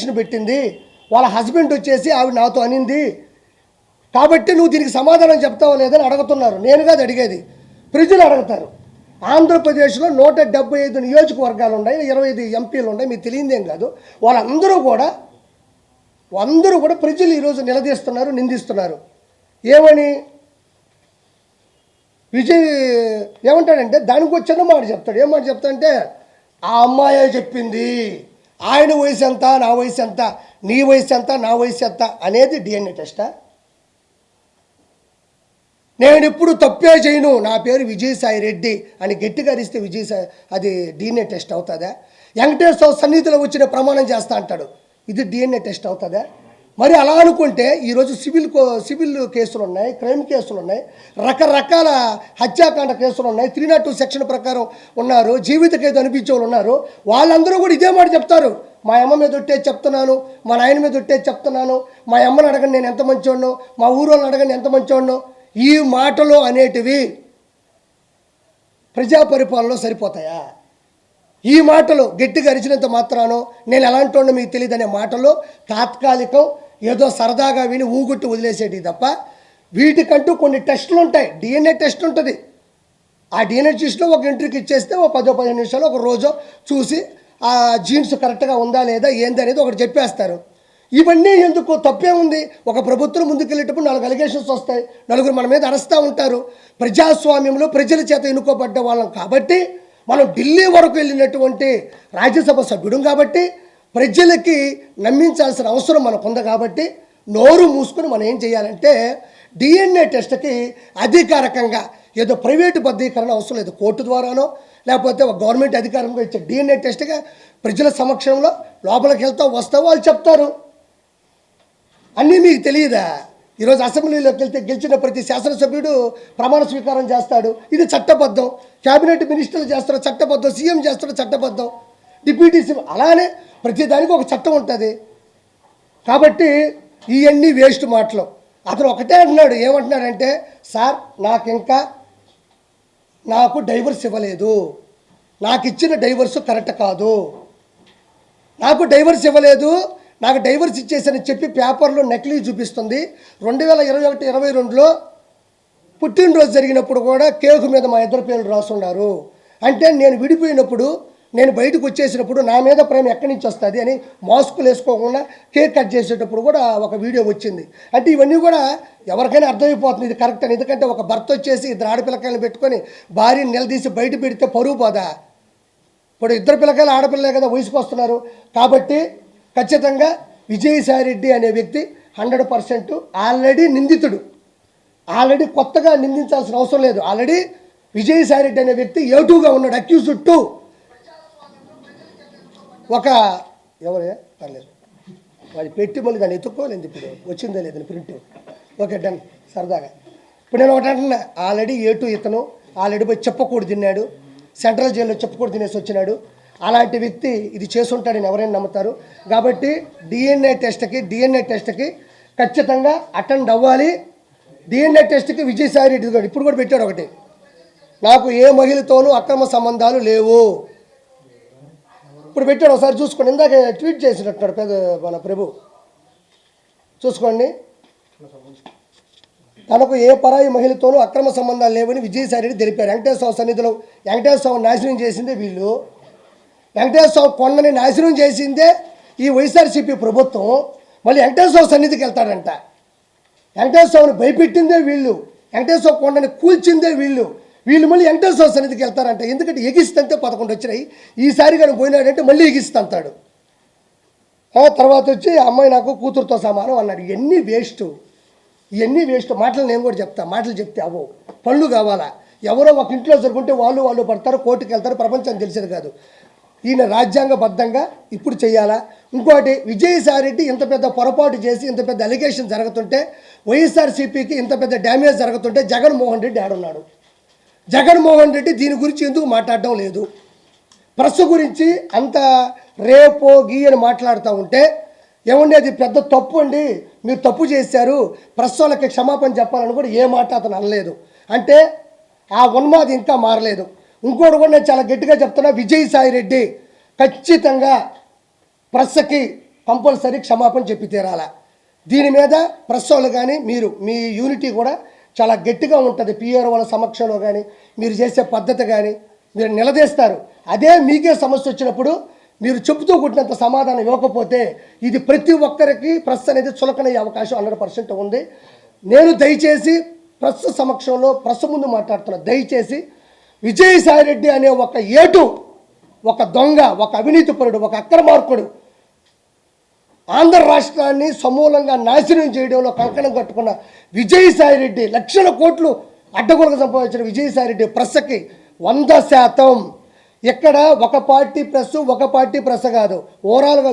పెట్టింది, వాళ్ళ హస్బెండ్ వచ్చేసి ఆవిడ నాతో అనింది కాబట్టి నువ్వు దీనికి సమాధానం చెప్తావో లేదని అడుగుతున్నారు. నేను కాదు అడిగేది, ప్రజలు అడుగుతారు. ఆంధ్రప్రదేశ్లో 175 నియోజకవర్గాలు ఉన్నాయి, 25 ఎంపీలు ఉన్నాయి, మీకు తెలియదేం కాదు. వాళ్ళందరూ కూడా ప్రజలు ఈరోజు నిలదీస్తున్నారు, నిందిస్తున్నారు. ఏమని విజయ్ ఏమంటాడంటే దానికి వచ్చిన మాట చెప్తాడు. ఏం మాట చెప్తాడంటే ఆ అమ్మాయే చెప్పింది, ఆయన వయసు ఎంత, నా వయసు ఎంత, నీ వయసు ఎంత, నా వయసు ఎంత అనేది డిఎన్ఏ టెస్టా? నేను ఇప్పుడు తప్పే చేయను, నా పేరు విజయసాయి రెడ్డి అని గట్టిగా అరిస్తే అది డిఎన్ఏ టెస్ట్ అవుతుందా? వెంకటేశ్వర సన్నిధిలో వచ్చిన ప్రమాణం చేస్తా అంటాడు, ఇది డిఎన్ఏ టెస్ట్ అవుతుందా? మరి అలా అనుకుంటే ఈరోజు సివిల్ కేసులు ఉన్నాయి, క్రైమ్ కేసులు ఉన్నాయి, రకరకాల హత్యాకాండ కేసులు ఉన్నాయి, 302 సెక్షన్ ప్రకారం ఉన్నారు, జీవిత ఖైదు అనిపించే వాళ్ళు ఉన్నారు. వాళ్ళందరూ కూడా ఇదే మాట చెప్తారు, మా అమ్మ మీద ఒట్టేది చెప్తున్నాను, మా నాయన మీద ఒట్టేది చెప్తున్నాను, మా అమ్మని అడగని నేను ఎంత మంచివాడినో, మా ఊరోళ్ళని అడగని ఎంత మంచివాడినో. ఈ మాటలు అనేటివి ప్రజా పరిపాలనలో సరిపోతాయా? ఈ మాటలు గట్టిగా అరిచినంత మాత్రానో నేను ఎలాంటి వాడినో మీకు తెలియదు అనే మాటలు తాత్కాలికం, ఏదో సరదాగా విని ఊగుట్టు వదిలేసేటి తప్ప వీటికంటూ కొన్ని టెస్టులు ఉంటాయి. డిఎన్ఏ టెస్ట్ ఉంటుంది. ఆ డిఎన్ఏ టెస్ట్లో ఒక ఎంట్రీకి ఇచ్చేస్తే ఒక 10-15 నిమిషాలు ఒక రోజు చూసి ఆ జీన్స్ కరెక్ట్గా ఉందా లేదా ఏంది అనేది ఒకటి చెప్పేస్తారు. ఇవన్నీ ఎందుకు? తప్పే ఉంది. ఒక ప్రభుత్వం ముందుకెళ్ళేటప్పుడు 4 అలిగేషన్స్ వస్తాయి, నలుగురు మన మీద అరుస్తూ ఉంటారు. ప్రజాస్వామ్యంలో ప్రజల చేత ఎన్నుకోబడ్డ వాళ్ళం కాబట్టి, మనం ఢిల్లీ వరకు వెళ్ళినటువంటి రాజ్యసభ సభ్యుడు కాబట్టి, ప్రజలకి నమ్మించాల్సిన అవసరం మనకు ఉంది కాబట్టి నోరు మూసుకొని మనం ఏం చేయాలంటే డిఎన్ఏ టెస్ట్కి అధికారికంగా ఏదో ప్రైవేటు బద్దీకరణ అవసరం లేదు, కోర్టు ద్వారానో లేకపోతే ఒక గవర్నమెంట్ అధికారంగా ఇచ్చే డిఎన్ఏ టెస్ట్గా ప్రజల సమక్షంలో లోపలికి వెళ్తావు వస్తావు, వాళ్ళు చెప్తారు. అన్నీ మీకు తెలియదా? ఈరోజు అసెంబ్లీలోకి వెళ్తే గెలిచిన ప్రతి శాసనసభ్యుడు ప్రమాణ స్వీకారం చేస్తాడు, ఇది చట్టబద్ధం. క్యాబినెట్ మినిస్టర్లు చేస్తారు చట్టబద్ధం, సీఎం చేస్తాడు చట్టబద్ధం, డిప్యూటీ సీఎం, అలానే ప్రతిదానికి ఒక చట్టం ఉంటుంది. కాబట్టి ఇవన్నీ వేస్ట్ మాటలు. అతను ఒకటే అంటున్నాడు, ఏమంటున్నాడంటే సార్ నాకు డైవర్స్ ఇవ్వలేదు, నాకు ఇచ్చిన డైవర్స్ కరెక్ట్ కాదు, నాకు డైవర్స్ ఇవ్వలేదు, నాకు డైవర్స్ ఇచ్చేసని చెప్పి పేపర్లో నకిలీ చూపిస్తుంది. 2021-22లో పుట్టినరోజు జరిగినప్పుడు కూడా కేకు మీద మా ఇద్దరు పేర్లు రాసున్నారు. అంటే నేను విడిపోయినప్పుడు, నేను బయటకు వచ్చేసినప్పుడు నా మీద ప్రేమ ఎక్కడి నుంచి వస్తుంది అని మాస్కులు వేసుకోకుండా కేక్ కట్ చేసేటప్పుడు కూడా ఒక వీడియో వచ్చింది. అంటే ఇవన్నీ కూడా ఎవరికైనా అర్థమైపోతుంది ఇది కరెక్ట్ అని. ఎందుకంటే ఒక భర్త వచ్చేసి 2 ఆడపిల్లకాయలను పెట్టుకొని భార్యని నిలదీసి బయట పెడితే పరువు పోదా? ఇప్పుడు 2 పిల్లకాయలు ఆడపిల్లలే కదా వయసుకు వస్తున్నారు. కాబట్టి ఖచ్చితంగా విజయసాయి రెడ్డి అనే వ్యక్తి 100% ఆల్రెడీ నిందితుడు. ఆల్రెడీ కొత్తగా నిందించాల్సిన అవసరం లేదు. ఆల్రెడీ విజయసాయి రెడ్డి అనే వ్యక్తి A2గా ఉన్నాడు, అక్యూజ్డ్ 2. ఒక ఎవరే పర్లేదు అది పెట్టి మళ్ళీ దాన్ని ఎత్తుక్కోలేదు, ఇప్పుడు వచ్చిందో లేదని ప్రింట్. ఓకే డన్, సరదాగా. ఇప్పుడు నేను ఒకటి అంటున్నా, ఆల్రెడీ A2 ఇతను ఆల్రెడీ పోయి చెప్పకూడదు తిన్నాడు, సెంట్రల్ జైల్లో చెప్పకూడదు తినేసి వచ్చినాడు. అలాంటి వ్యక్తి ఇది చేసుంటాడని ఎవరైనా నమ్ముతారు. కాబట్టి డిఎన్ఏ టెస్ట్కి ఖచ్చితంగా అటెండ్ అవ్వాలి. డిఎన్ఏ టెస్ట్కి విజయసాయి రెడ్డి ఇప్పుడు కూడా పెట్టాడు ఒకటి, నాకు ఏ మహిళతోనూ అక్రమ సంబంధాలు లేవు. ఇప్పుడు పెట్టాడు, ఒకసారి చూసుకోండి. ఇందాక ట్వీట్ చేసినట్టున్నాడు మన ప్రభు, చూసుకోండి. తనకు ఏ పరాయి మహిళతోనూ అక్రమ సంబంధాలు లేవని విజయసాయి రెడ్డి తెలిపారు. వెంకటేశ్వర సన్నిధిలో వెంకటేశ్వర నాశనం చేసిందే వీళ్ళు, వెంకటేశ్వర కొండని నాశనం చేసిందే ఈ వైఎస్ఆర్సీపీ ప్రభుత్వం. మళ్ళీ వెంకటేశ్వర సన్నిధికి వెళ్తాడంట. వెంకటేశ్వరని భయపెట్టిందే వీళ్ళు, వెంకటేశ్వర కొండని కూల్చిందే వీళ్ళు మళ్ళీ వెంకటేశ్వర సన్నిధికి వెళ్తారంట. ఎందుకంటే ఎగిస్తంటే 11 వచ్చినాయి, ఈసారి కానీ పోయినాడంటే మళ్ళీ ఎగిస్తాడు. తర్వాత వచ్చి అమ్మాయి నాకు కూతురుతో సమానం అన్నాడు. ఇవన్నీ వేస్ట్ మాటలు. నేను కూడా మాటలు చెప్తే అవో పళ్ళు కావాలా? ఎవరో ఒక ఇంట్లో జరుగుంటే వాళ్ళు పడతారు, కోర్టుకు వెళ్తారు, ప్రపంచం తెలిసేది కాదు. ఈయన రాజ్యాంగబద్ధంగా ఇప్పుడు చేయాలా? ఇంకోటి, విజయసాయి రెడ్డి ఇంత పెద్ద పొరపాటు చేసి ఇంత పెద్ద అలిగేషన్ జరుగుతుంటే, వైఎస్ఆర్సీపీకి ఇంత పెద్ద డ్యామేజ్ జరుగుతుంటే జగన్మోహన్ రెడ్డి ఆడున్నాడు. జగన్మోహన్ రెడ్డి దీని గురించి ఎందుకు మాట్లాడడం లేదు? ప్రెస్ గురించి అంత రేపో గీయని మాట్లాడుతూ ఉంటే, ఏమండి అది పెద్ద తప్పు అండి, మీరు తప్పు చేశారు, ప్రెస్ వాళ్ళకి క్షమాపణ చెప్పాలని కూడా ఏ మాట అతను అనలేదు. అంటే ఆ ఉన్మాది ఇంకా మారలేదు. ఇంకోటి కూడా నేను చాలా గట్టిగా చెప్తున్నా, విజయసాయి రెడ్డి ఖచ్చితంగా ప్రెస్కి కంపల్సరీ క్షమాపణ చెప్పి తీరాలా. దీని మీద ప్రెస్ వాళ్ళు కానీ మీరు మీ యూనిటీ కూడా చాలా గట్టిగా ఉంటుంది. పిఆర్ వాళ్ళ సమక్షంలో కానీ మీరు చేసే పద్ధతి కానీ మీరు నిలదీస్తారు. అదే మీకే సమస్య వచ్చినప్పుడు మీరు చెబుతూ కొట్టినంత సమాధానం ఇవ్వకపోతే ఇది ప్రతి ఒక్కరికి ప్రెస్ అనేది చులకనయ్యే అవకాశం 100% ఉంది. నేను దయచేసి ప్రెస్ సమక్షంలో ప్రెస్ ముందు మాట్లాడుతున్నా. దయచేసి విజయసాయిరెడ్డి అనే ఒక ఏటు, ఒక దొంగ, ఒక అవినీతిపరుడు, ఒక అక్రమార్కుడు ఆంధ్ర రాష్ట్రాన్ని సమూలంగా నాశనం చేయడంలో కంకణం కట్టుకున్న విజయసాయిరెడ్డి, లక్షల కోట్లు అడ్డగోలుగా సంపాదించిన విజయసాయిరెడ్డి ప్రెస్కి 100% ఇక్కడ ఒక పార్టీ ప్రెస్ కాదు, ఓవరాల్గా